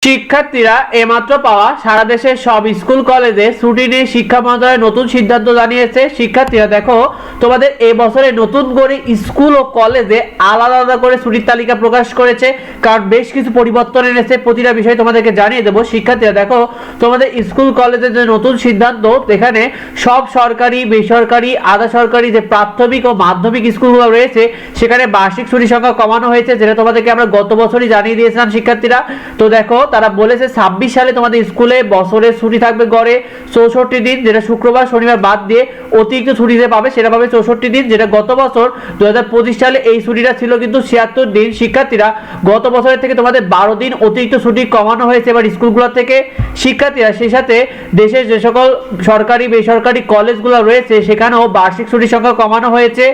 শিক্ষার্থীরা এইমাত্র পাওয়া সারা দেশের সব স্কুল কলেজে ছুটি নিয়ে শিক্ষা মন্ত্রণালয় নতুন সিদ্ধান্ত জানিয়েছে। শিক্ষার্থীরা দেখো, তোমাদের এই বছরে নতুন করে স্কুল ও কলেজে আলাদা আলাদা করে ছুটির তালিকা প্রকাশ করেছে, কারণ বেশ কিছু পরিবর্তন এনেছে। প্রতিটা বিষয় তোমাদেরকে জানিয়ে দেবো। শিক্ষার্থীরা দেখো, তোমাদের স্কুল কলেজের যে নতুন সিদ্ধান্ত, এখানে সব সরকারি, বেসরকারি, আধা সরকারি যে প্রাথমিক ও মাধ্যমিক স্কুলগুলো রয়েছে সেখানে বার্ষিক ছুটির সংখ্যা কমানো হয়েছে, যেটা তোমাদেরকে আমরা গত বছরই জানিয়ে দিয়েছিলাম। শিক্ষার্থীরা তো দেখো, তারা বলেছে 26 সালে তোমাদের স্কুলে বছরের ছুটি থাকবে গড়ে 64 দিন, যেটা শুক্রবার শনিবার বাদ দিয়ে অতিরিক্ত ছুটিতে পাবে, সেটা পাবে 64 দিন, যেটা গত বছর 2025 সালে এই ছুটিটা ছিল কিন্তু 76 দিন। শিক্ষার্থীরা গত বছরের থেকে তোমাদের 12 দিন অতিরিক্ত ছুটি কমানো হয়েছে এবার স্কুলগুলো থেকে। শিক্ষার্থীরা সেই সাথে দেশের যে সকল সরকারি বেসরকারি কলেজগুলো রয়েছে সেখানেও বার্ষিক ছুটির সংখ্যা কমানো হয়েছে,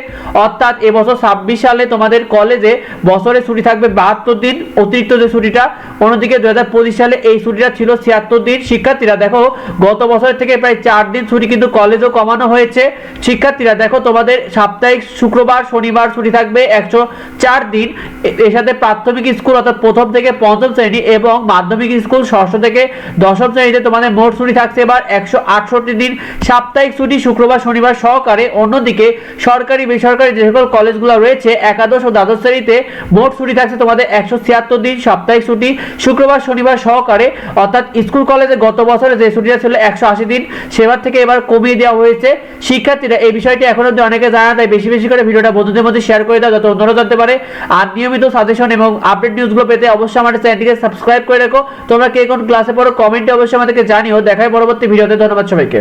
অর্থাৎ এবছর 26 সালে তোমাদের কলেজে বছরে ছুটি থাকবে 72 দিন অতিরিক্ত যে ছুটিটা, অন্যদিকে 2025 সালে এই ছুটিটা ছিল 76 দিন। শিক্ষার্থীরা দেখো, গত বছরের থেকে প্রায় 4 দিন ছুটি কিন্তু কলেজেও কমানো হয়েছে। শিক্ষার্থীরা দেখো, তোমাদের সাপ্তাহিক শুক্রবার শনিবার ছুটি থাকবে 104 দিন। এর সাথে প্রাথমিক স্কুল অর্থাৎ প্রথম থেকে পঞ্চম শ্রেণী এবং মাধ্যমিক স্কুল ষষ্ঠ থেকে দশম শ্রেণীতে তোমাদের মোট ছুটি থাকছে এবার 168 দিন সাপ্তাহিক ছুটি শুক্রবার শনিবার সহকারে। অন্যদিকে সরকারি বেসরকারি যে সকল কলেজগুলো রয়েছে একাদশ ও দ্বাদশ শ্রেণীতে মোট ছুটি থাকছে তোমাদের 176 দিন সাপ্তাহিক ছুটি শুক্রবার শনিবার সহকারে, অর্থাৎ স্কুল কলেজে গত বছরে যে ছুটিটা ছিল 180 দিন সেবার থেকে এবার কমিয়ে দেওয়া হয়েছে। শিক্ষার্থীরা এই বিষয়টি এখন অবধি অনেকে জানা, তাই বেশি বেশি করে ভিডিওটা বন্ধুদের মধ্যে শেয়ার করে দাও যাতে অন্যরা জানতে পারে। আর নিয়মিত সাজেশন এবং আপডেট নিউজগুলো পেতে অবশ্যই আমাদের চ্যানেলটিকে সাবস্ক্রাইব করে রাখো। তোমরা কে কোন ক্লাসে পড়ো কমেন্টে অবশ্যই আমাদেরকে জানিও। দেখাই পরবর্তী ভিডিওতে। ধন্যবাদ সবাইকে।